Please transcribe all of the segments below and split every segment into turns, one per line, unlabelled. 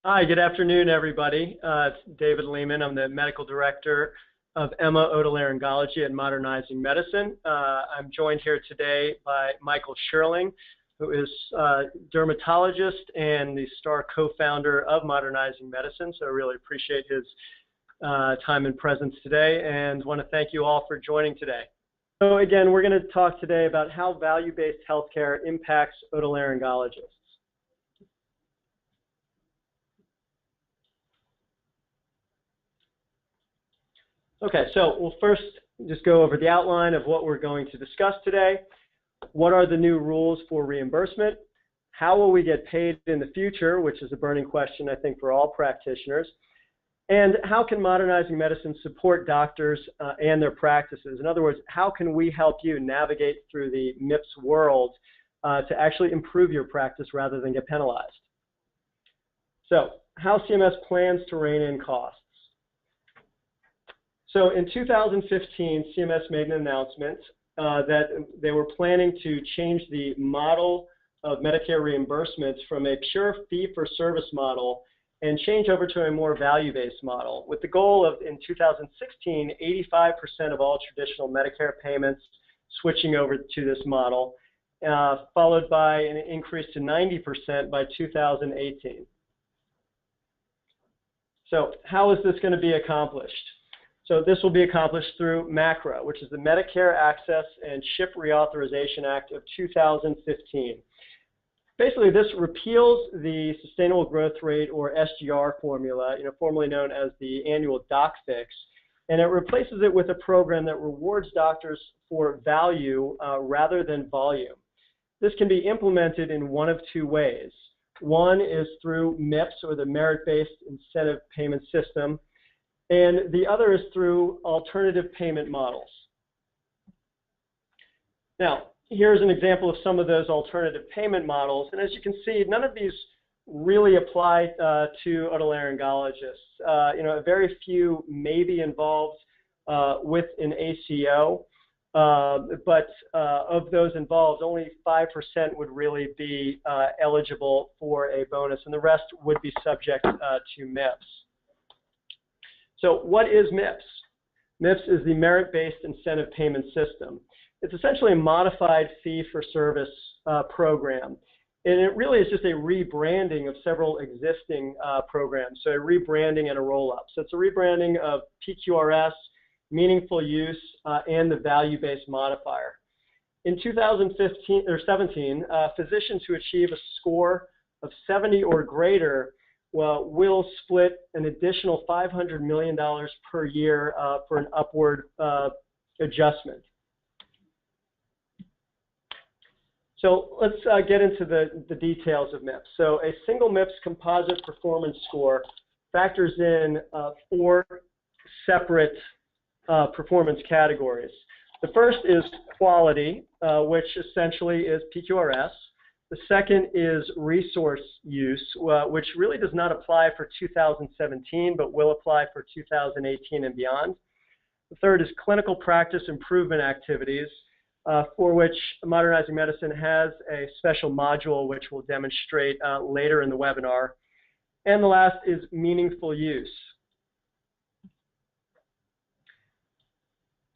Hi, good afternoon, everybody. It's David Lehman. I'm the Medical Director of Otolaryngology at Modernizing Medicine. I'm joined here today by Michael Sherling, who is a dermatologist and the star co-founder of Modernizing Medicine. So I really appreciate his time and presence today, and want to thank you all for joining today. So again, we're going to talk today about how value-based healthcare impacts otolaryngologists. Okay, so we'll first just go over the outline of what we're going to discuss today. What are the new rules for reimbursement? How will we get paid in the future, which is a burning question, I think, for all practitioners. And how can Modernizing Medicine support doctors and their practices? In other words, how can we help you navigate through the MIPS world to actually improve your practice rather than get penalized? So, how CMS plans to rein in costs. So in 2015, CMS made an announcement that they were planning to change the model of Medicare reimbursements from a pure fee-for-service model and change over to a more value-based model, with the goal of, in 2016, 85% of all traditional Medicare payments switching over to this model, followed by an increase to 90% by 2018. So how is this going to be accomplished? So this will be accomplished through MACRA, which is the Medicare Access and Ship Reauthorization Act of 2015. Basically, this repeals the Sustainable Growth Rate, or SGR formula, formerly known as the annual doc fix, and it replaces it with a program that rewards doctors for value rather than volume. This can be implemented in one of two ways. One is through MIPS, or the Merit-Based Incentive Payment System, and the other is through alternative payment models. Now, here's an example of some of those alternative payment models, and as you can see, none of these really apply to otolaryngologists. Very few may be involved with an ACO, but of those involved, only 5% would really be eligible for a bonus, and the rest would be subject to MIPS. So what is MIPS? MIPS is the Merit-Based Incentive Payment System. It's essentially a modified fee-for-service program. And it really is just a rebranding of several existing programs, so a rebranding and a roll-up. So it's a rebranding of PQRS, Meaningful Use, and the value-based modifier. In 2017, physicians who achieve a score of 70 or greater will split an additional $500 million per year for an upward adjustment. So let's get into the details of MIPS. So a single MIPS composite performance score factors in 4 separate performance categories. The first is quality, which essentially is PQRS. The second is resource use, which really does not apply for 2017, but will apply for 2018 and beyond. The third is clinical practice improvement activities, for which Modernizing Medicine has a special module which we'll demonstrate later in the webinar. And the last is meaningful use.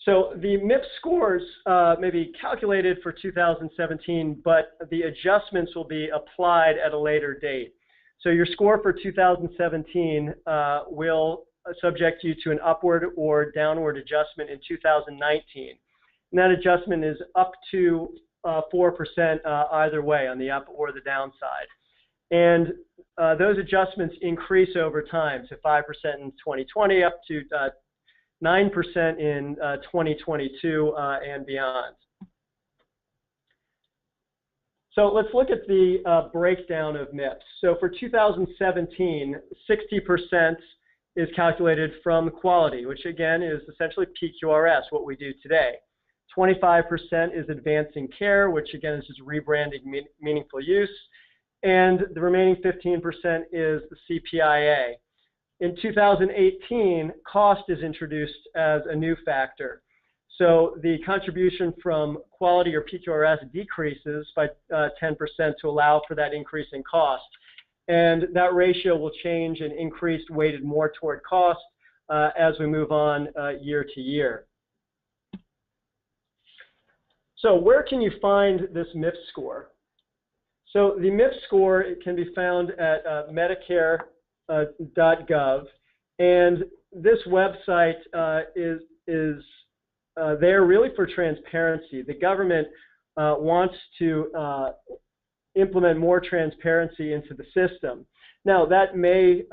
So the MIPS scores may be calculated for 2017, but the adjustments will be applied at a later date. So your score for 2017 will subject you to an upward or downward adjustment in 2019. And that adjustment is up to 4% either way, on the up or the downside. And those adjustments increase over time to 5% in 2020, up to 9% in 2022 and beyond. So let's look at the breakdown of MIPS. So for 2017, 60% is calculated from quality, which again is essentially PQRS, what we do today. 25% is advancing care, which again is just rebranding meaningful use. And the remaining 15% is the CPIA. In 2018, cost is introduced as a new factor. So the contribution from quality or PQRS decreases by 10% to allow for that increase in cost. and that ratio will change and increase weighted more toward cost as we move on year to year. So where can you find this MIPS score? So the MIPS score, it can be found at Medicare.gov, and this website is there really for transparency. The government wants to implement more transparency into the system. Now, that may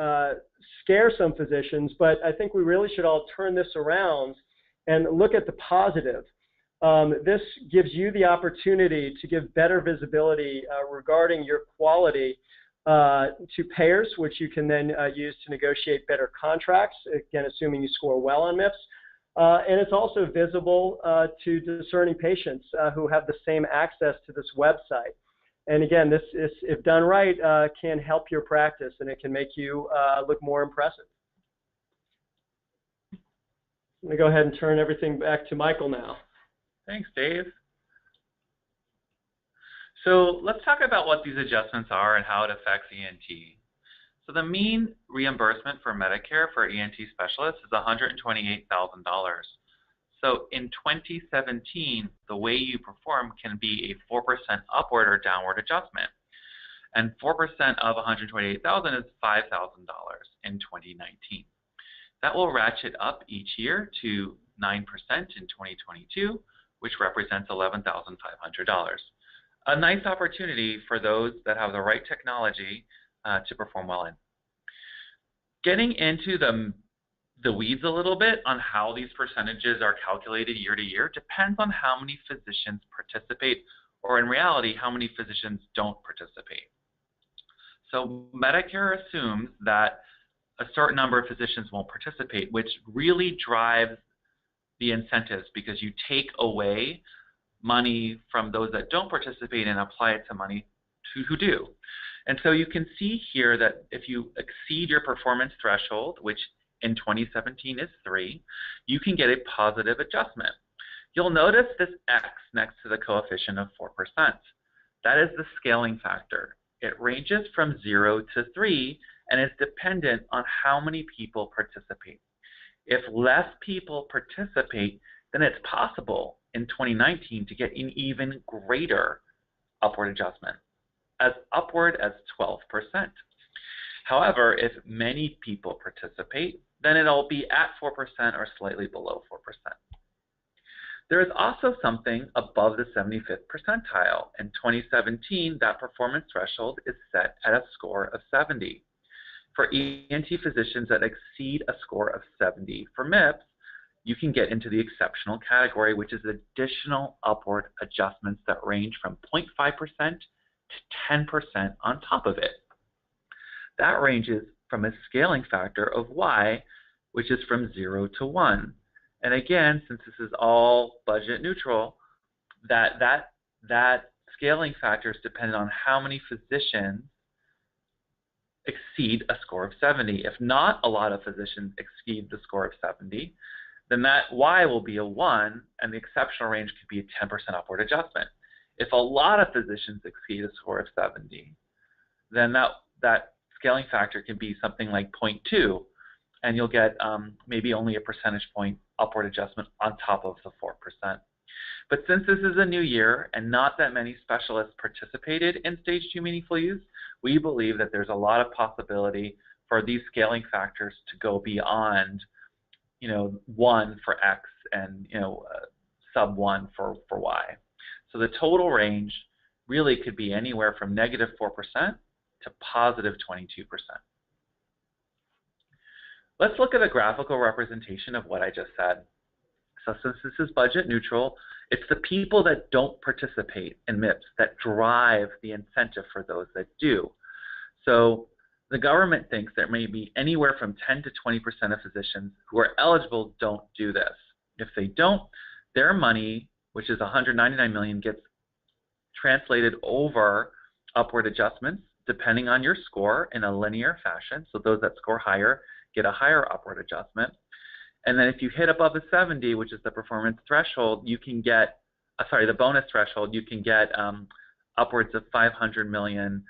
scare some physicians, but I think we really should all turn this around and look at the positive. This gives you the opportunity to give better visibility regarding your quality to payers, which you can then use to negotiate better contracts, again, assuming you score well on MIPS. And it's also visible to discerning patients who have the same access to this website. And again, this, if done right, can help your practice, and it can make you look more impressive. I'm going to go ahead and turn everything back to Michael now.
Thanks, Dave. So let's talk about what these adjustments are and how it affects ENT. So the mean reimbursement for Medicare for ENT specialists is $128,000. So in 2017, the way you perform can be a 4% upward or downward adjustment. And 4% of $128,000 is $5,000 in 2019. That will ratchet up each year to 9% in 2022, which represents $11,500. A nice opportunity for those that have the right technology to perform well in. Getting into the weeds a little bit on how these percentages are calculated year to year depends on how many physicians participate, or in reality, how many physicians don't participate. So Medicare assumes that a certain number of physicians won't participate, which really drives the incentives, because you take away money from those that don't participate and apply it to money to who do. And so you can see here that if you exceed your performance threshold, which in 2017 is 3, you can get a positive adjustment. You'll notice this X next to the coefficient of 4%. That is the scaling factor. It ranges from 0 to 3 and is dependent on how many people participate. If less people participate, then it's possible in 2019 to get an even greater upward adjustment, as upward as 12%. However, if many people participate, then it'll be at 4% or slightly below 4%. There is also something above the 75th percentile. In 2017, that performance threshold is set at a score of 70. For ENT physicians that exceed a score of 70 for MIPS, you can get into the exceptional category, which is additional upward adjustments that range from 0.5% to 10% on top of it. That ranges from a scaling factor of Y, which is from 0 to 1. And again, since this is all budget neutral, that scaling factor is dependent on how many physicians exceed a score of 70. If not a lot of physicians exceed the score of 70, then that Y will be a 1, and the exceptional range could be a 10% upward adjustment. If a lot of physicians exceed a score of 70, then that scaling factor can be something like 0.2, and you'll get maybe only a percentage point upward adjustment on top of the 4%. But since this is a new year and not that many specialists participated in Stage 2 Meaningful Use, we believe that there's a lot of possibility for these scaling factors to go beyond 1 for X and sub 1 for Y. So the total range really could be anywhere from negative 4% to positive 22%. Let's look at a graphical representation of what I just said. So since this is budget neutral, it's the people that don't participate in MIPS that drive the incentive for those that do. So the government thinks there may be anywhere from 10 to 20% of physicians who are eligible don't do this. If they don't, their money, which is $199 million, gets translated over upward adjustments depending on your score in a linear fashion. So those that score higher get a higher upward adjustment. And then if you hit above the 70, which is the performance threshold, you can get, the bonus threshold, you can get upwards of $500 million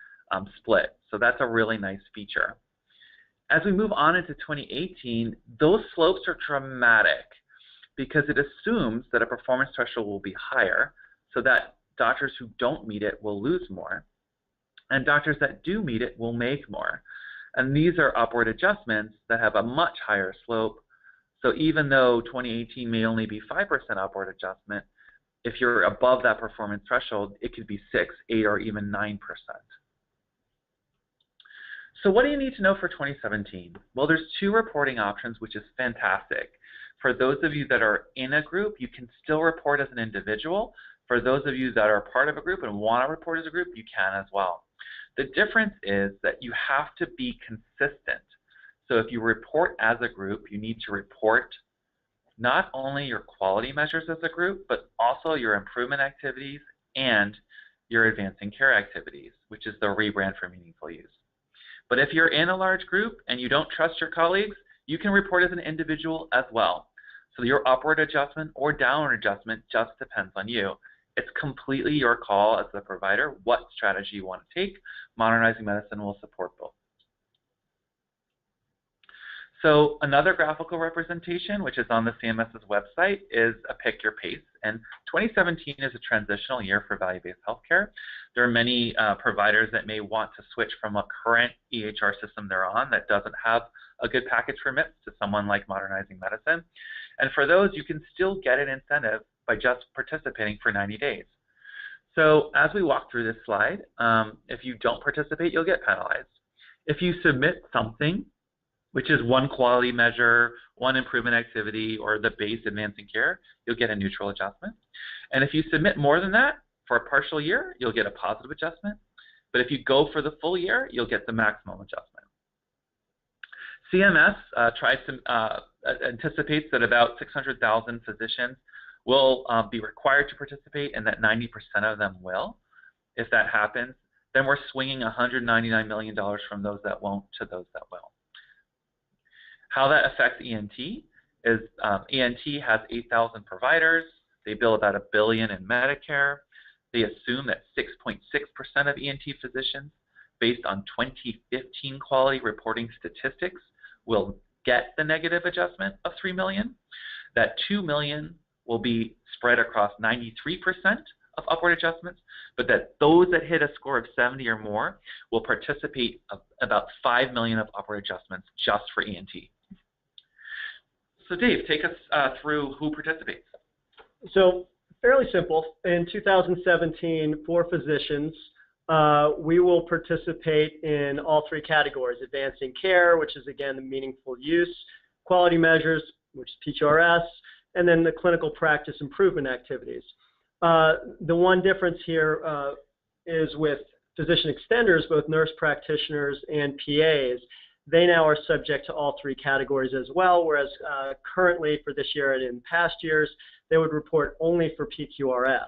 split. So that's a really nice feature. As we move on into 2018, those slopes are dramatic because it assumes that a performance threshold will be higher, so that doctors who don't meet it will lose more, and doctors that do meet it will make more. And these are upward adjustments that have a much higher slope. So even though 2018 may only be 5% upward adjustment, if you're above that performance threshold, it could be 6, 8, or even 9%. So what do you need to know for 2017? Well, there's 2 reporting options, which is fantastic. For those of you that are in a group, you can still report as an individual. For those of you that are part of a group and want to report as a group, you can as well. The difference is that you have to be consistent. So if you report as a group, you need to report not only your quality measures as a group, but also your improvement activities and your advancing care activities, which is the rebrand for Meaningful Use. But if you're in a large group and you don't trust your colleagues, you can report as an individual as well. So your upward adjustment or downward adjustment just depends on you. It's completely your call as the provider what strategy you want to take. Modernizing Medicine will support both. So another graphical representation, which is on the CMS's website, is a pick your pace. And 2017 is a transitional year for value-based healthcare. There are many providers that may want to switch from a current EHR system they're on that doesn't have a good package for MIPS to someone like Modernizing Medicine. And for those, you can still get an incentive by just participating for 90 days. So as we walk through this slide, if you don't participate, you'll get penalized. If you submit something, which is one quality measure, one improvement activity, or the base advancing care, you'll get a neutral adjustment. And if you submit more than that for a partial year, you'll get a positive adjustment. But if you go for the full year, you'll get the maximum adjustment. CMS anticipates that about 600,000 physicians will be required to participate, and that 90% of them will. If that happens, then we're swinging $199 million from those that won't to those that will. How that affects ENT is ENT has 8,000 providers. They bill about $1 billion in Medicare. They assume that 6.6% of ENT physicians, based on 2015 quality reporting statistics, will get the negative adjustment of $3 million. That $2 million will be spread across 93% of upward adjustments, but that those that hit a score of 70 or more will participate of about $5 million of upward adjustments just for ENT. So Dave, take us through who participates.
So fairly simple. In 2017, for physicians, we will participate in all 3 categories: advancing care, which is again the meaningful use, quality measures, which is PQRS, and then the clinical practice improvement activities. The one difference here is with physician extenders, both nurse practitioners and PAs. They now are subject to all 3 categories as well, whereas currently for this year and in past years, they would report only for PQRS.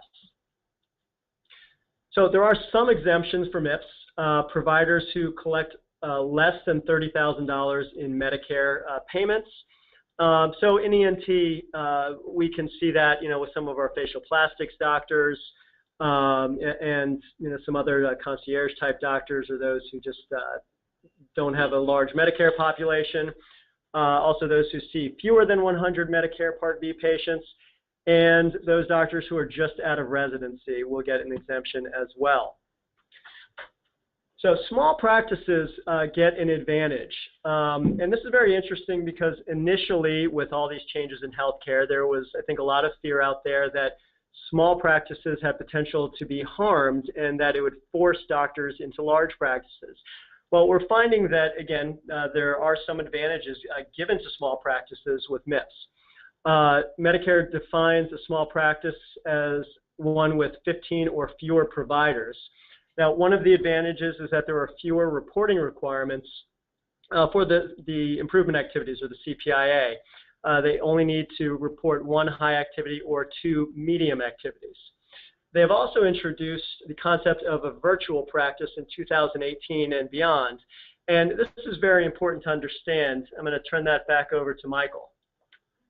So there are some exemptions for MIPS. Providers who collect less than $30,000 in Medicare payments. So in ENT, we can see that, with some of our facial plastics doctors and some other concierge type doctors, or those who just don't have a large Medicare population. Also those who see fewer than 100 Medicare Part B patients, and those doctors who are just out of residency will get an exemption as well. So small practices get an advantage. And this is very interesting because initially with all these changes in healthcare, there was, I think, a lot of fear out there that small practices had potential to be harmed and that it would force doctors into large practices. Well, we're finding that, again, there are some advantages given to small practices with MIPS. Medicare defines a small practice as one with 15 or fewer providers. Now, one of the advantages is that there are fewer reporting requirements for the improvement activities, or the CPIA. They only need to report 1 high activity or 2 medium activities. They have also introduced the concept of a virtual practice in 2018 and beyond. And this is very important to understand. I'm going to turn that back over to Michael.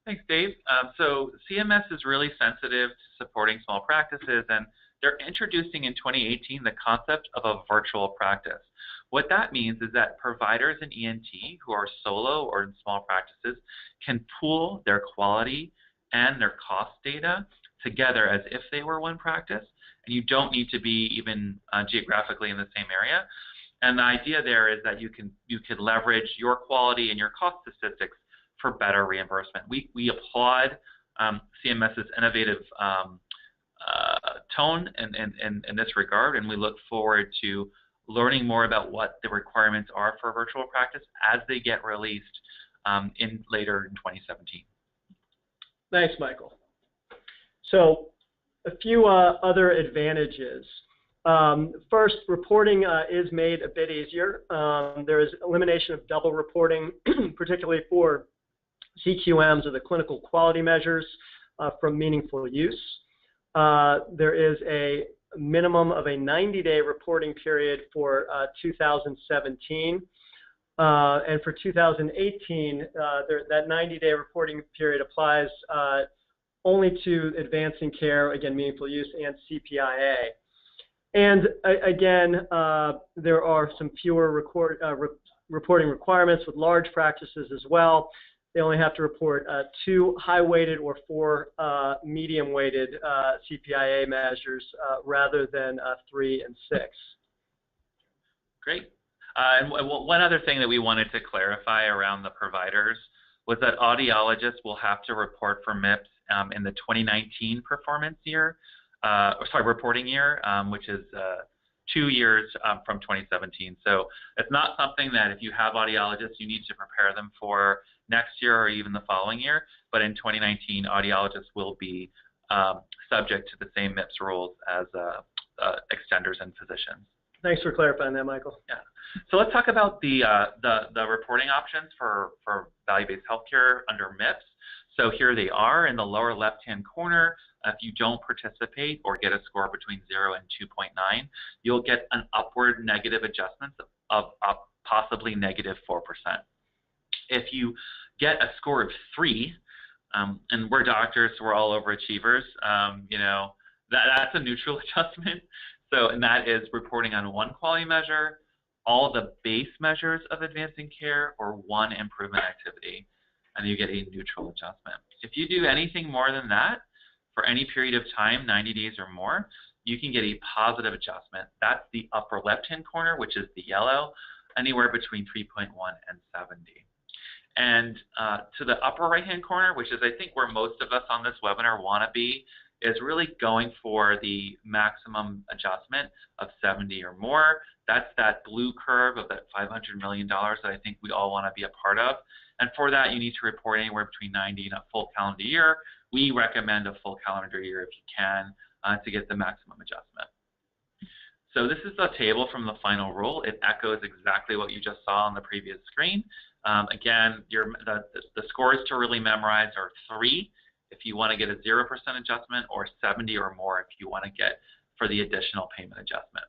Thanks, Dave. So CMS is really sensitive to supporting small practices, and they're introducing in 2018 the concept of a virtual practice. What that means is that providers in ENT who are solo or in small practices can pool their quality and their cost data together as if they were one practice, and you don't need to be even geographically in the same area. And the idea there is that you can leverage your quality and your cost statistics for better reimbursement. We applaud CMS's innovative tone in this regard, and we look forward to learning more about what the requirements are for virtual practice as they get released later in 2017.
Thanks, Michael. So a few other advantages. First, reporting is made a bit easier. There is elimination of double reporting, particularly for CQMs or the clinical quality measures from meaningful use. There is a minimum of a 90-day reporting period for 2017. And for 2018, that 90-day reporting period applies only to advancing care, again, meaningful use, and CPIA. And again, there are some fewer reporting requirements with large practices as well. They only have to report 2 high-weighted or 4 medium-weighted CPIA measures rather than 3 and 6.
Great. And one other thing that we wanted to clarify around the providers was that audiologists will have to report for MIPS in the 2019 performance year, reporting year, which is 2 years from 2017. So it's not something that if you have audiologists, you need to prepare them for next year or even the following year. But in 2019, audiologists will be subject to the same MIPS rules as extenders and physicians.
Thanks for clarifying that, Michael.
Yeah. So let's talk about the reporting options for value-based healthcare under MIPS. So here they are in the lower left-hand corner. If you don't participate or get a score between 0 and 2.9, you'll get an upward negative adjustment of possibly -4%. If you get a score of 3, and we're doctors, so we're all overachievers, you know, that's a neutral adjustment. So, and that is reporting on 1 quality measure, all the base measures of advancing care, or 1 improvement activity, and you get a neutral adjustment. If you do anything more than that, for any period of time, 90 days or more, you can get a positive adjustment. That's the upper left-hand corner, which is the yellow, anywhere between 3.1 and 70. And to the upper right-hand corner, which is I think where most of us on this webinar want to be, is really going for the maximum adjustment of 70 or more. That's that blue curve of that $500 million that I think we all want to be a part of. And for that, you need to report anywhere between 90 and a full calendar year. We recommend a full calendar year if you can to get the maximum adjustment. So this is the table from the final rule. It echoes exactly what you just saw on the previous screen. Again, the scores to really memorize are 3 if you want to get a 0% adjustment, or 70 or more if you want to get for the additional payment adjustment.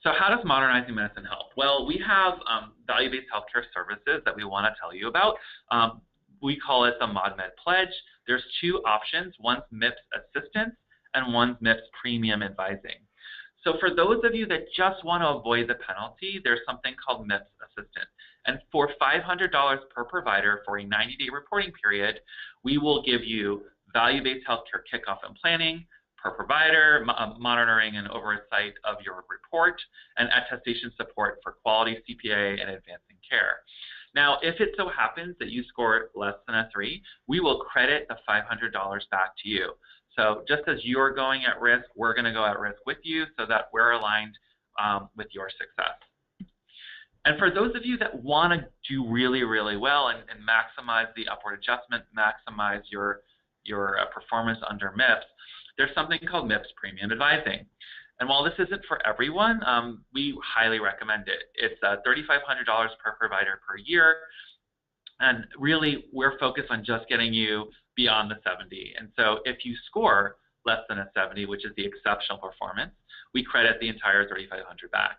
So how does Modernizing Medicine help? Well, we have value-based healthcare services that we want to tell you about. We call it the ModMed Pledge. There's 2 options. One's MIPS Assistance and one's MIPS Premium Advising. So for those of you that just want to avoid the penalty, there's something called MIPS Assistant. And for $500 per provider for a 90-day reporting period, we will give you value-based healthcare kickoff and planning per provider, monitoring and oversight of your report, and attestation support for quality CPA and advancing care. Now, if it so happens that you score less than a 3, we will credit the $500 back to you. So just as you're going at risk, we're going to go at risk with you so that we're aligned with your success. And for those of you that want to do really, really well and maximize the upward adjustment, maximize your performance under MIPS, there's something called MIPS Premium Advising. And while this isn't for everyone, we highly recommend it. It's $3,500 per provider per year. And really, we're focused on just getting you beyond the 70. And so if you score less than a 70, which is the exceptional performance, we credit the entire $3,500 back.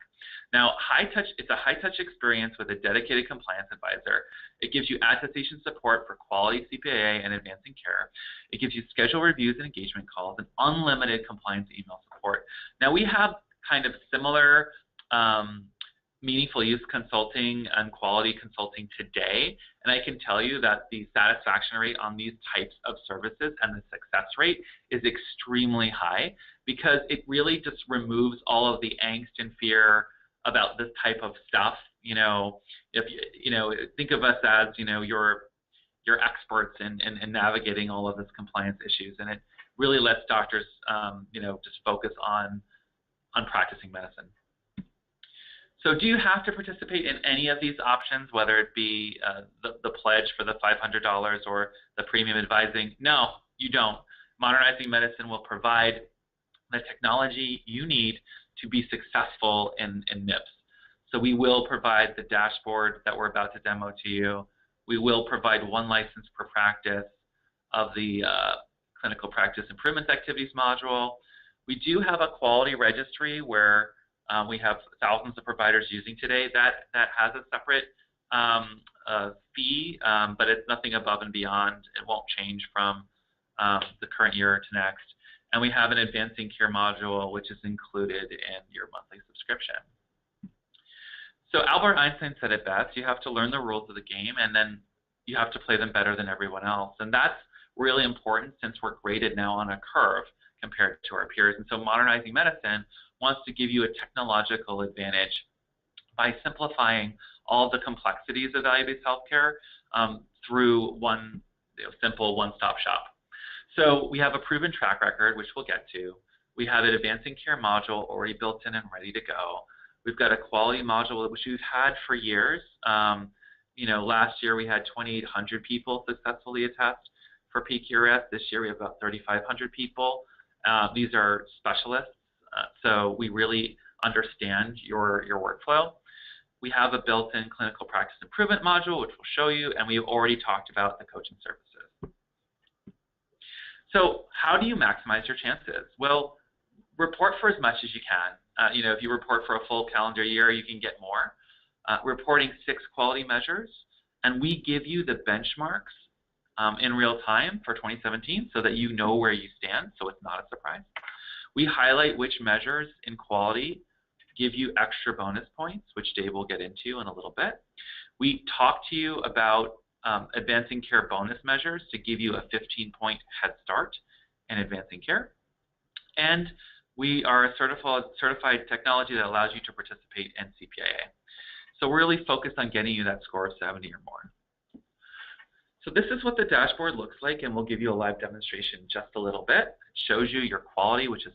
Now, it's a high-touch experience with a dedicated compliance advisor. It gives you attestation support for quality CPIA and advancing care. It gives you schedule reviews and engagement calls and unlimited compliance email support. Now, we have kind of similar meaningful use consulting and quality consulting today, and I can tell you that the satisfaction rate on these types of services and the success rate is extremely high, because it really just removes all of the angst and fear about this type of stuff. You know, if you know, think of us as, you know, your experts in navigating all of this compliance issues, and it really lets doctors, you know, just focus on practicing medicine. So do you have to participate in any of these options, whether it be the pledge for the $500 or the premium advising? No, you don't. Modernizing Medicine will provide the technology you need to be successful in MIPS. So we will provide the dashboard that we're about to demo to you. We will provide one license per practice of the clinical practice improvements activities module. We do have a quality registry where we have thousands of providers using today. That has a separate fee, but it's nothing above and beyond. It won't change from the current year to next. And we have an advancing care module, which is included in your monthly subscription. So Albert Einstein said it best: you have to learn the rules of the game, and then you have to play them better than everyone else. And that's really important, since we're graded now on a curve compared to our peers. And so Modernizing Medicine wants to give you a technological advantage by simplifying all the complexities of value-based healthcare through one simple one-stop shop. So we have a proven track record, which we'll get to. We have an advancing care module already built in and ready to go. We've got a quality module, which we've had for years. You know, last year we had 2,800 people successfully attest for PQRS. This year we have about 3,500 people. These are specialists, so we really understand your workflow. We have a built-in clinical practice improvement module, which we'll show you, and we've already talked about the coaching services. So how do you maximize your chances? Well, report for as much as you can. You know, if you report for a full calendar year, you can get more. Reporting 6 quality measures, and we give you the benchmarks in real time for 2017 so that you know where you stand, so it's not a surprise. We highlight which measures in quality give you extra bonus points, which Dave will get into in a little bit. We talk to you about advancing care bonus measures to give you a 15-point head start in advancing care. And we are a certified technology that allows you to participate in CPIA. So we're really focused on getting you that score of 70 or more. So this is what the dashboard looks like, and we'll give you a live demonstration in just a little bit. It shows you your quality, which is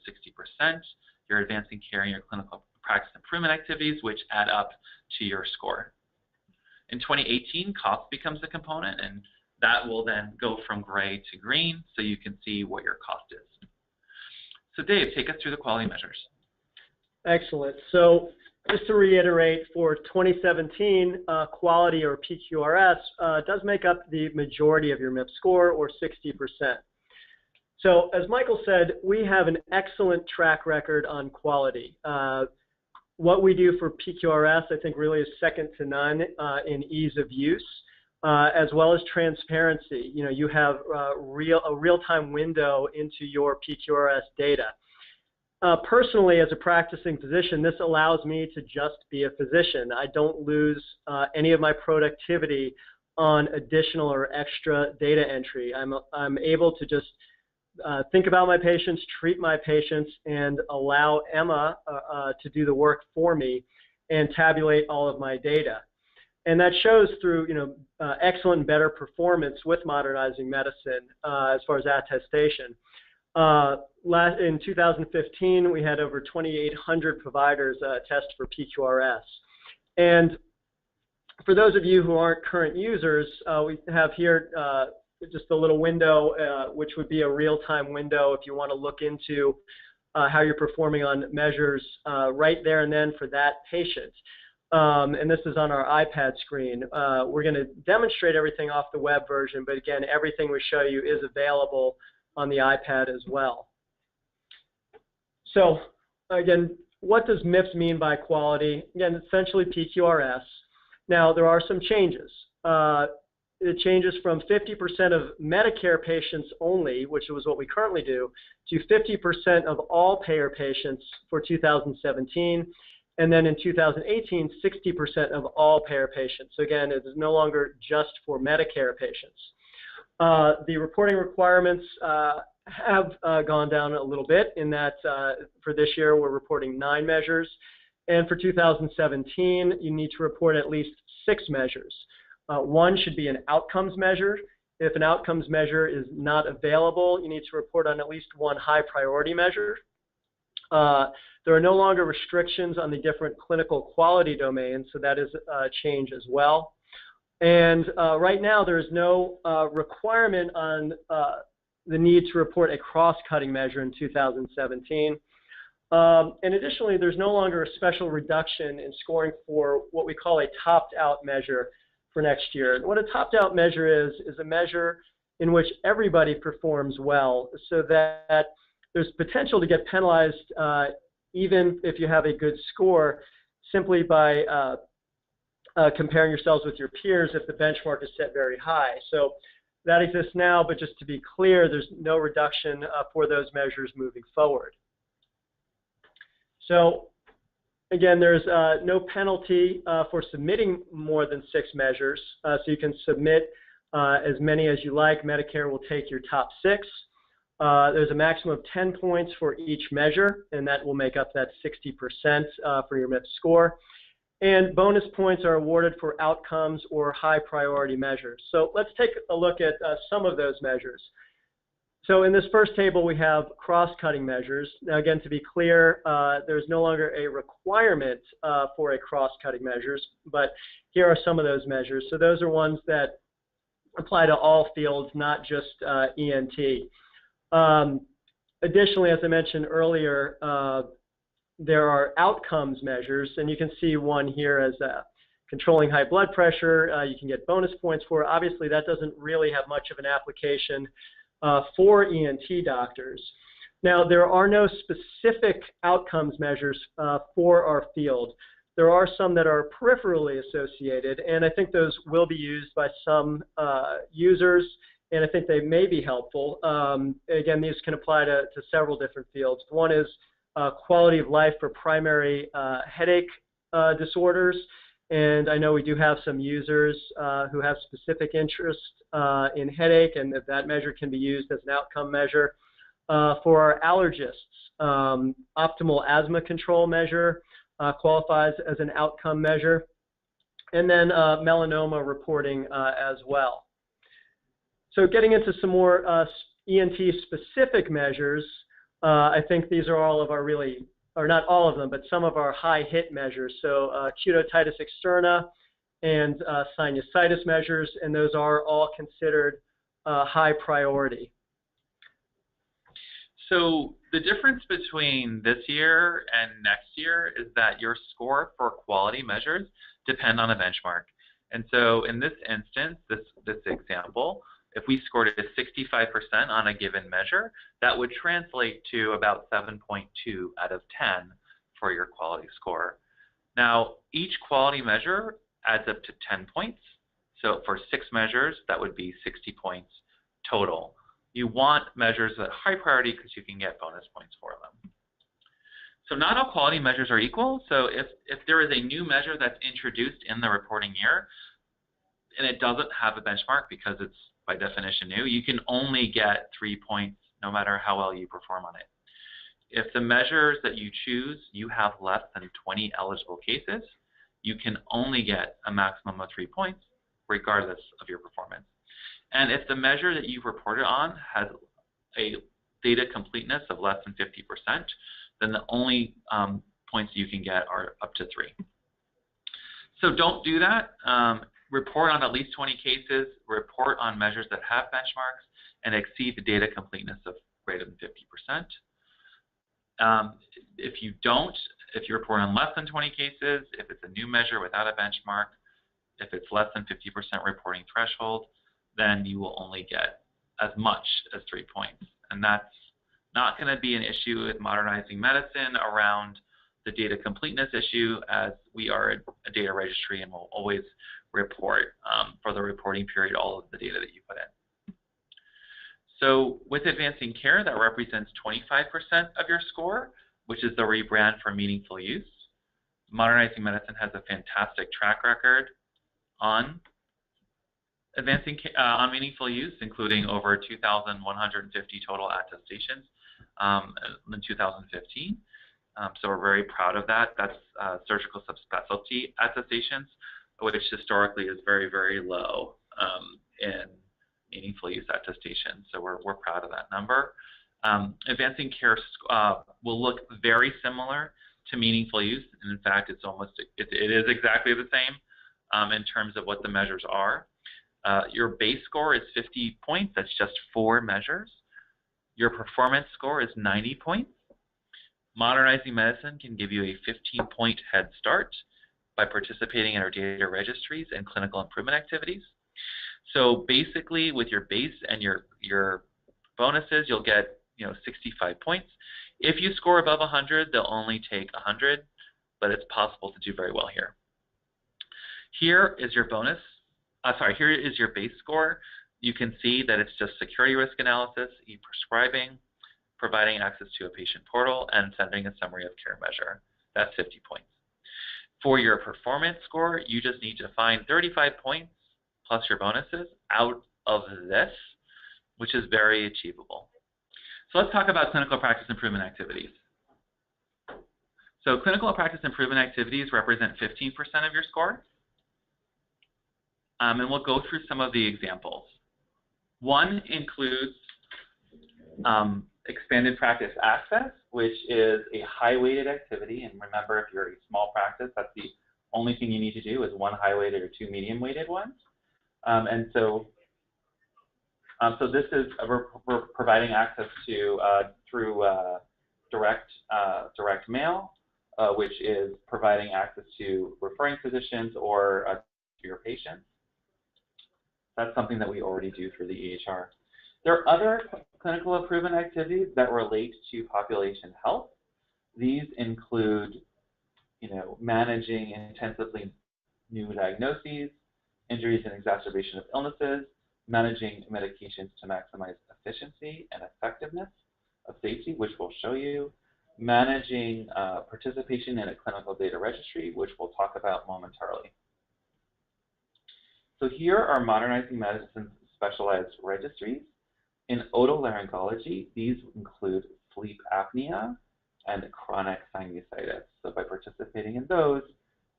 60%, your advancing care and your clinical practice improvement activities, which add up to your score. In 2018, cost becomes a component, and that will then go from gray to green so you can see what your cost is. So Dave, take us through the quality measures.
Excellent. So just to reiterate, for 2017, quality, or PQRS, does make up the majority of your MIPS score, or 60%. So as Michael said, we have an excellent track record on quality. What we do for PQRS, I think, really is second to none in ease of use, as well as transparency. You know, you have a real-time window into your PQRS data. Personally, as a practicing physician, this allows me to just be a physician. I don't lose any of my productivity on additional or extra data entry. I'm able to just think about my patients, treat my patients, and allow Emma to do the work for me and tabulate all of my data. And that shows through, you know, excellent and better performance with Modernizing Medicine as far as attestation. In 2015, we had over 2,800 providers test for PQRS. And for those of you who aren't current users, we have here just a little window, which would be a real-time window if you want to look into how you're performing on measures right there and then for that patient. And this is on our iPad screen. We're going to demonstrate everything off the web version, but again, everything we show you is available on the iPad as well. So again, what does MIPS mean by quality? Again, essentially PQRS. Now, there are some changes. It changes from 50% of Medicare patients only, which was what we currently do, to 50% of all payer patients for 2017. And then in 2018, 60% of all payer patients. So again, it is no longer just for Medicare patients. The reporting requirements have gone down a little bit in that for this year, we're reporting 9 measures. And for 2017, you need to report at least 6 measures. One should be an outcomes measure. If an outcomes measure is not available, you need to report on at least one high priority measure. There are no longer restrictions on the different clinical quality domains, so that is a change as well. And right now, there is no requirement on the need to report a cross-cutting measure in 2017. And additionally, there's no longer a special reduction in scoring for what we call a topped-out measure for next year. And what a topped-out measure is a measure in which everybody performs well, so that there's potential to get penalized even if you have a good score, simply by comparing yourselves with your peers if the benchmark is set very high. So that exists now, but just to be clear, there's no reduction for those measures moving forward. So again, there's no penalty for submitting more than 6 measures. So you can submit as many as you like. Medicare will take your top 6. There's a maximum of 10 points for each measure, and that will make up that 60% for your MIPS score. And bonus points are awarded for outcomes or high priority measures. So let's take a look at some of those measures. So in this first table, we have cross-cutting measures. Now again, to be clear, there's no longer a requirement for a cross-cutting measures, but here are some of those measures. So those are ones that apply to all fields, not just ENT. Additionally, as I mentioned earlier, there are outcomes measures, and you can see one here as controlling high blood pressure. You can get bonus points for. Obviously, that doesn't really have much of an application for ENT doctors. Now, there are no specific outcomes measures for our field. There are some that are peripherally associated, and I think those will be used by some users, and I think they may be helpful. Again, these can apply to several different fields. One is quality of life for primary headache disorders, and I know we do have some users who have specific interest in headache, and that measure can be used as an outcome measure. For our allergists, optimal asthma control measure qualifies as an outcome measure, and then melanoma reporting as well. So getting into some more ENT-specific measures, I think these are all of our really, or not all of them, but some of our high-hit measures. So acute otitis externa and sinusitis measures, and those are all considered high priority.
So the difference between this year and next year is that your score for quality measures depend on a benchmark. And so in this instance, this example, if we scored it at 65% on a given measure, that would translate to about 7.2 out of 10 for your quality score. Now, each quality measure adds up to 10 points. So for 6 measures, that would be 60 points total. You want measures at high priority because you can get bonus points for them. So not all quality measures are equal. So if there is a new measure that's introduced in the reporting year and it doesn't have a benchmark because it's by definition new, you can only get 3 points no matter how well you perform on it. If the measures that you choose, you have less than 20 eligible cases, you can only get a maximum of 3 points regardless of your performance. And if the measure that you've reported on has a data completeness of less than 50%, then the only points you can get are up to 3. So don't do that. Report on at least 20 cases, report on measures that have benchmarks, and exceed the data completeness of greater than 50%. If you don't, if you report on less than 20 cases, if it's a new measure without a benchmark, if it's less than 50% reporting threshold, then you will only get as much as 3 points. And that's Not going to be an issue with modernizing medicine around the data completeness issue, as we are a data registry and will always report for the reporting period all of the data that you put in. So with advancing care, that represents 25% of your score, which is the rebrand for Meaningful Use. Modernizing Medicine has a fantastic track record on advancing on Meaningful Use, including over 2,150 total attestations in 2015. So we're very proud of that. That's surgical subspecialty attestations, which historically is very, very low in Meaningful Use attestations. So we're proud of that number. Advancing care will look very similar to Meaningful Use, and in fact, it is exactly the same in terms of what the measures are. Your base score is 50 points. That's just 4 measures. Your performance score is 90 points. Modernizing Medicine can give you a 15-point head start by participating in our data registries and clinical improvement activities. So basically, with your base and your bonuses, you'll get 65 points. If you score above 100, they'll only take 100, but it's possible to do very well here. Here is your bonus. Here is your base score. You can see that it's just security risk analysis, e-prescribing, providing access to a patient portal, and sending a summary of care measure. That's 50 points. For your performance score, you just need to find 35 points plus your bonuses out of this, which is very achievable. So let's talk about clinical practice improvement activities. So clinical practice improvement activities represent 15% of your score. And we'll go through some of the examples. One includes expanded practice access, which is a high-weighted activity. And remember, if you're a small practice, that's the only thing you need to do is 1 high-weighted or 2 medium-weighted ones. So this is we're providing access to through direct mail, which is providing access to referring physicians or to your patients. That's something that we already do through the EHR. There are other clinical improvement activities that relate to population health. These include, managing intensively new diagnoses, injuries and exacerbation of illnesses, managing medications to maximize efficiency and effectiveness of safety, which we'll show you, managing participation in a clinical data registry, which we'll talk about momentarily. So here are Modernizing Medicine's specialized registries. In otolaryngology, these include sleep apnea and chronic sinusitis. So by participating in those,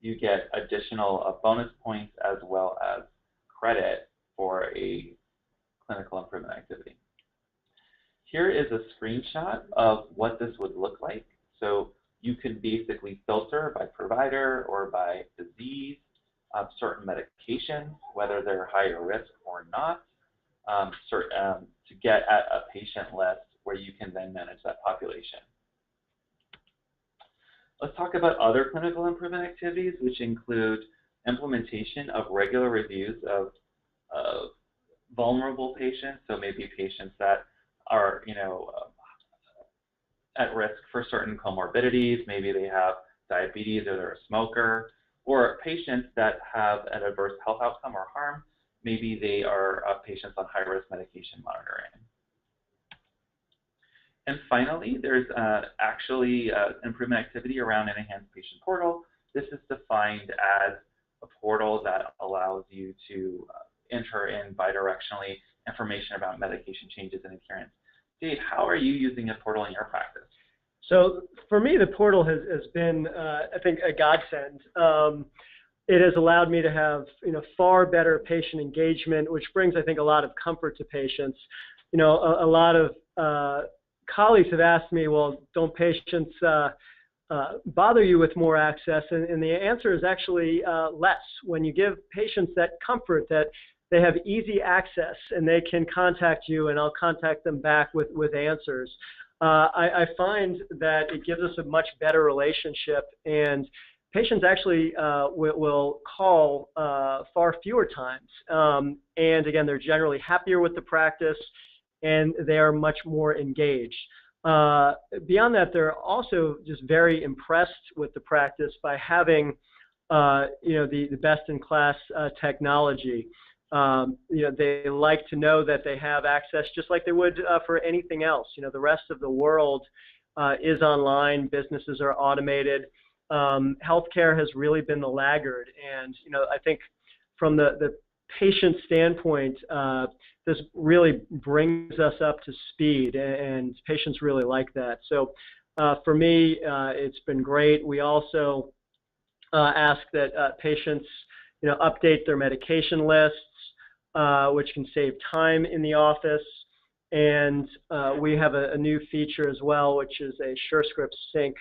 you get additional bonus points as well as credit for a clinical improvement activity. Here is a screenshot of what this would look like. So you can basically filter by provider or by disease certain medications, whether they're higher risk or not, to get at a patient list where you can then manage that population. Let's talk about other clinical improvement activities, which include implementation of regular reviews of vulnerable patients, so maybe patients that are, at risk for certain comorbidities, maybe they have diabetes or they're a smoker, or patients that have an adverse health outcome or harm, maybe they are patients on high-risk medication monitoring. And finally, there's actually improvement activity around an enhanced patient portal. This is defined as a portal that allows you to enter in bidirectionally information about medication changes and adherence. Dave, how are you using a portal in your practice?
So for me, the portal has been, I think, a godsend. It has allowed me to have, far better patient engagement, which brings, I think, a lot of comfort to patients. A lot of colleagues have asked me, well, don't patients bother you with more access? And the answer is actually less. When you give patients that comfort that they have easy access and they can contact you and I'll contact them back with answers, I find that it gives us a much better relationship, and patients actually will call far fewer times. And again, they're generally happier with the practice and they are much more engaged. beyond that, they're also just very impressed with the practice by having the best-in-class technology. They like to know that they have access just like they would for anything else. The rest of the world is online. Businesses are automated. Healthcare has really been the laggard. And, I think from the patient standpoint, this really brings us up to speed, and patients really like that. So for me, it's been great. We also ask that patients, update their medication lists, which can save time in the office. And we have a new feature as well, which is a SureScript sync,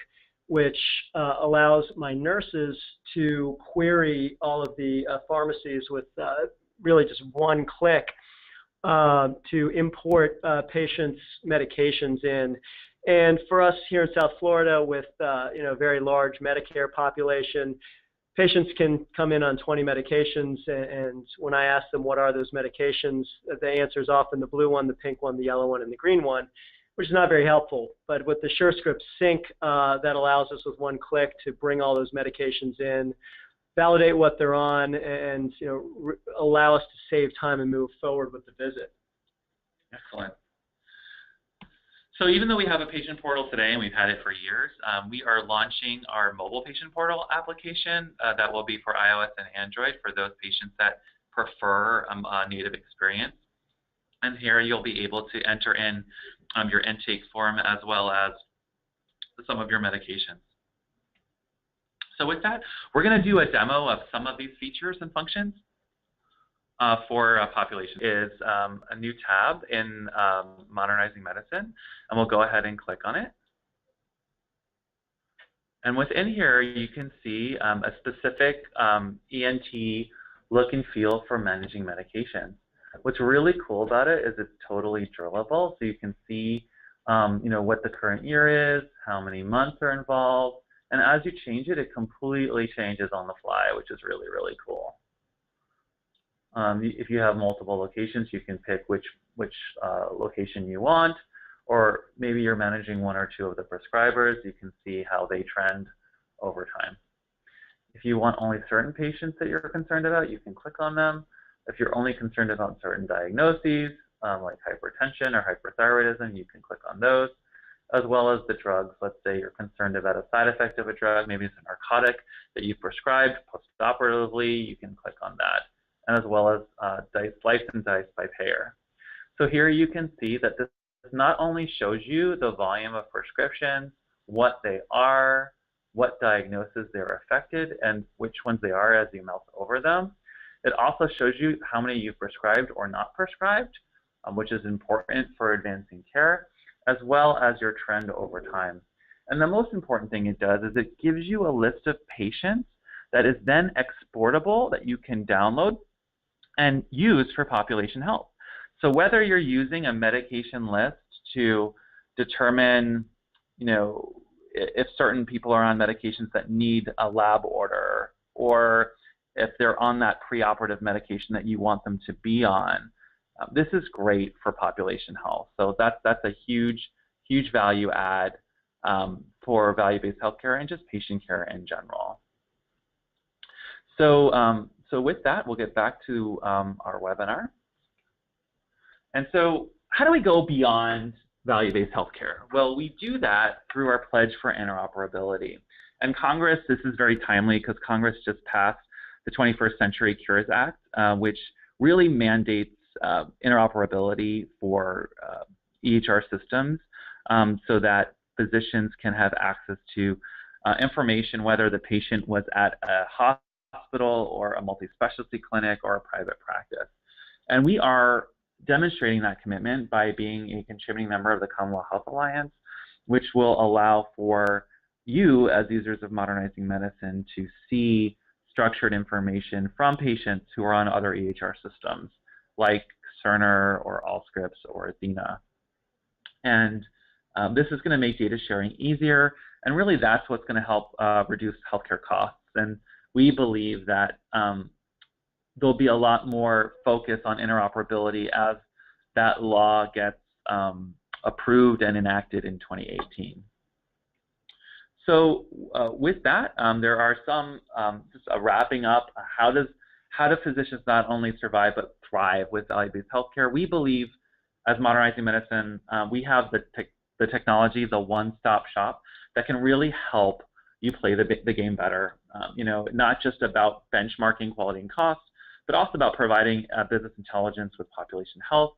which allows my nurses to query all of the pharmacies with really just one click to import patients' medications in. And for us here in South Florida with a very large Medicare population, patients can come in on 20 medications, and when I ask them what are those medications, the answer is often the blue one, the pink one, the yellow one, and the green one, which is not very helpful. But with the SureScript sync, that allows us with one click to bring all those medications in, validate what they're on, and allow us to save time and move forward with the visit.
Excellent. So even though we have a patient portal today, and we've had it for years, we are launching our mobile patient portal application that will be for iOS and Android for those patients that prefer a native experience. And here you'll be able to enter in your intake form as well as some of your medications. So with that, we're going to do a demo of some of these features and functions for a population. Is a new tab in Modernizing Medicine, and we'll go ahead and click on it. And within here, you can see a specific ENT look and feel for managing medications. What's really cool about it is it's totally drillable, so you can see what the current year is, how many months are involved, and as you change it, it completely changes on the fly, which is really, really cool. If you have multiple locations, you can pick which location you want, or maybe you're managing one or two of the prescribers. You can see how they trend over time. If you want only certain patients that you're concerned about, you can click on them. If you're only concerned about certain diagnoses, like hypertension or hyperthyroidism, you can click on those, as well as the drugs. Let's say you're concerned about a side effect of a drug, maybe it's a narcotic that you prescribed post-operatively, you can click on that, and as well as slice and dice by payer. So here you can see that this not only shows you the volume of prescriptions, what they are, what diagnoses they're affected, and which ones they are as you mouse over them. It also shows you how many you've prescribed or not prescribed, which is important for advancing care, as well as your trend over time. And the most important thing it does is it gives you a list of patients that is then exportable that you can download and use for population health. So whether you're using a medication list to determine, if certain people are on medications that need a lab order, or if they're on that preoperative medication that you want them to be on, this is great for population health. So that's a huge value add for value-based healthcare and just patient care in general. So with that, we'll get back to our webinar. And so how do we go beyond value-based healthcare? Well, we do that through our pledge for interoperability. And Congress, this is very timely because Congress just passed the 21st Century Cures Act, which really mandates interoperability for EHR systems so that physicians can have access to information, whether the patient was at a hospital or a multi-specialty clinic or a private practice. And we are demonstrating that commitment by being a contributing member of the Commonwealth Health Alliance, which will allow for you as users of Modernizing Medicine to see structured information from patients who are on other EHR systems like Cerner or Allscripts or Athena. And this is going to make data sharing easier, and really that's what's going to help reduce healthcare costs. And we believe that there'll be a lot more focus on interoperability as that law gets approved and enacted in 2018. So with that, there are some, just wrapping up, how do physicians not only survive but thrive with value-based healthcare? We believe, as Modernizing Medicine, we have the technology, the one-stop shop that can really help you play the game better. You know, not just about benchmarking quality and cost, but also about providing business intelligence with population health,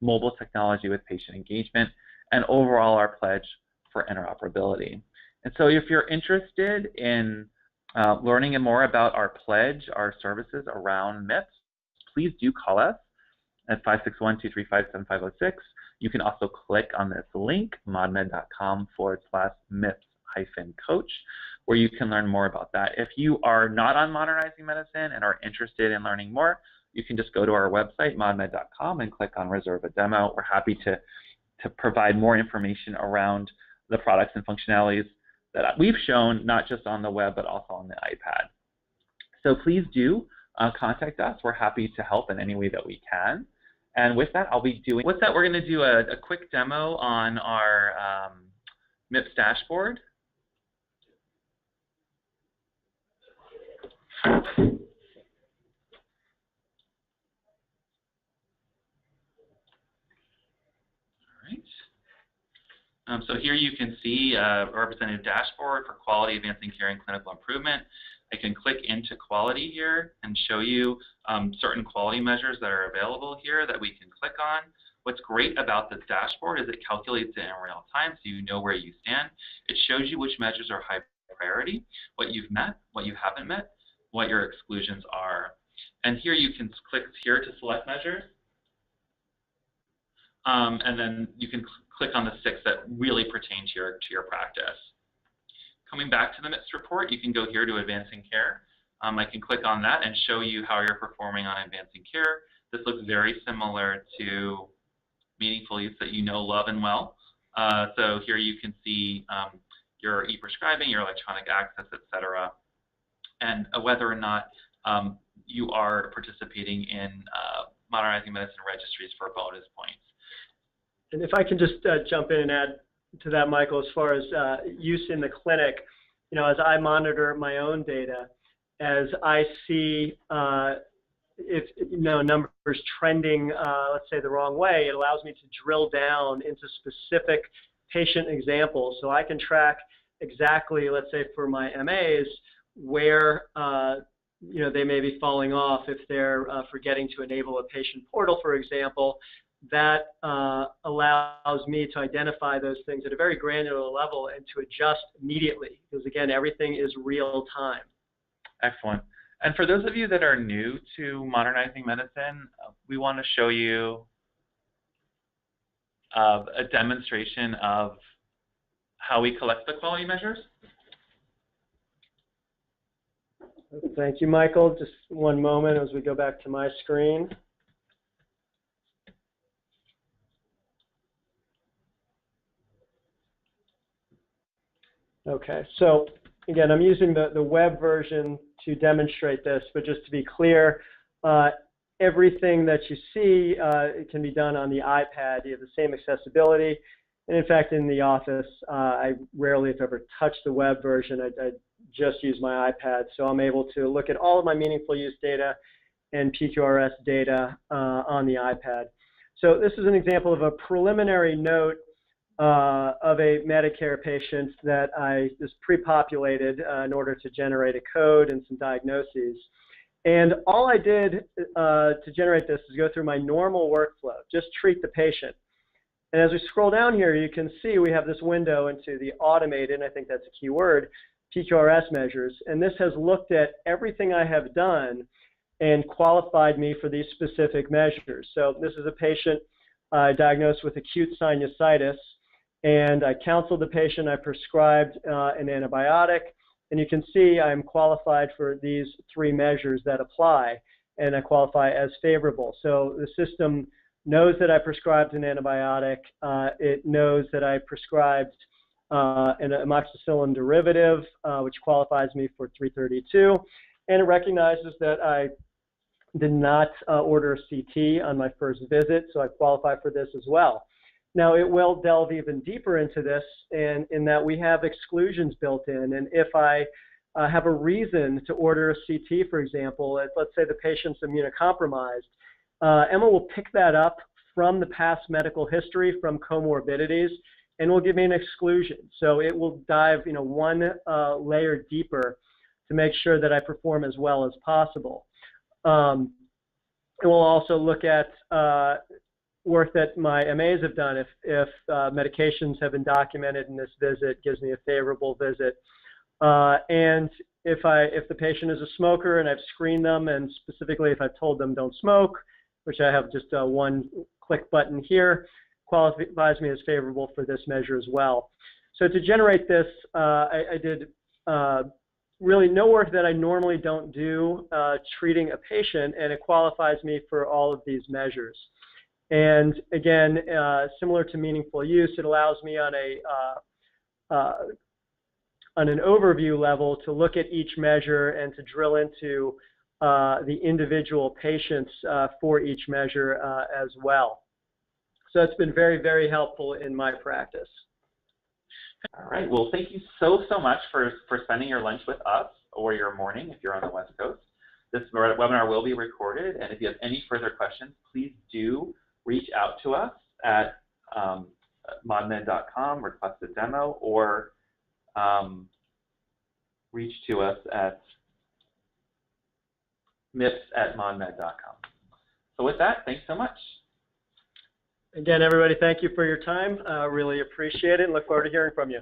mobile technology with patient engagement, and overall our pledge for interoperability. And so if you're interested in learning more about our pledge, our services around MIPS, please do call us at 561-235-7506. You can also click on this link, modmed.com/MIPS-coach, where you can learn more about that. If you are not on Modernizing Medicine and are interested in learning more, you can just go to our website, modmed.com, and click on Reserve a Demo. We're happy to provide more information around the products and functionalities that we've shown, not just on the web, but also on the iPad. So please do contact us. We're happy to help in any way that we can. And with that, we're going to do a quick demo on our MIPS dashboard. So here you can see a representative dashboard for quality, advancing care, and clinical improvement. I can click into quality here and show you certain quality measures that are available here that we can click on. What's great about this dashboard is it calculates it in real time, so you know where you stand. It shows you which measures are high priority, what you've met, what you haven't met, what your exclusions are. And here you can click here to select measures. And then you can click on the 6 that really pertain to your practice. Coming back to the MIPS report, you can go here to Advancing Care. I can click on that and show you how you're performing on Advancing Care. This looks very similar to Meaningful Use that you know, love, and well. So here you can see your e-prescribing, your electronic access, etc., and whether or not you are participating in Modernizing Medicine registries for bonus points.
And if I can just jump in and add to that, Michael, as far as use in the clinic, you know, as I monitor my own data, as I see if numbers trending, let's say, the wrong way, it allows me to drill down into specific patient examples, so I can track exactly, let's say, for my MAs, where they may be falling off if they're forgetting to enable a patient portal, for example. That allows me to identify those things at a very granular level and to adjust immediately, because again, everything is real time.
Excellent. And for those of you that are new to Modernizing Medicine, we want to show you a demonstration of how we collect the quality measures.
Thank you, Michael. Just one moment as we go back to my screen. Okay, so again, I'm using the web version to demonstrate this, but just to be clear, everything that you see it can be done on the iPad. You have the same accessibility. And in fact, in the office, I rarely, if ever, touch the web version. I just use my iPad. So I'm able to look at all of my meaningful use data and PQRS data on the iPad. So this is an example of a preliminary note of a Medicare patient that I just pre-populated in order to generate a code and some diagnoses. And all I did to generate this is go through my normal workflow, just treat the patient. And as we scroll down here, you can see we have this window into the automated, and I think that's a key word, PQRS measures. And this has looked at everything I have done and qualified me for these specific measures. So this is a patient diagnosed with acute sinusitis. And I counseled the patient, I prescribed an antibiotic, and you can see I'm qualified for these 3 measures that apply, and I qualify as favorable. So the system knows that I prescribed an antibiotic, it knows that I prescribed an amoxicillin derivative, which qualifies me for 332, and it recognizes that I did not order a CT on my first visit, so I qualify for this as well. Now, it will delve even deeper into this in that we have exclusions built in. And if I have a reason to order a CT, for example, let's say the patient's immunocompromised, Emma will pick that up from the past medical history, from comorbidities, and will give me an exclusion. So it will dive, one layer deeper to make sure that I perform as well as possible. And we'll also look at work that my MAs have done. If medications have been documented in this visit, gives me a favorable visit. And if the patient is a smoker and I've screened them, and specifically if I've told them don't smoke, which I have just one click button here, qualifies me as favorable for this measure as well. So to generate this, I did really no work that I normally don't do treating a patient, and it qualifies me for all of these measures. And again, similar to meaningful use, it allows me on an overview level to look at each measure and to drill into the individual patients for each measure as well. So it's been very, very helpful in my practice.
All right. Well, thank you so much for spending your lunch with us, or your morning if you're on the West Coast. This webinar will be recorded, and if you have any further questions, please do reach out to us at modmed.com, request a demo, or reach to us at mips@modmed.com. So with that, thanks so much.
Again, everybody, thank you for your time. Really appreciate it and look forward to hearing from you.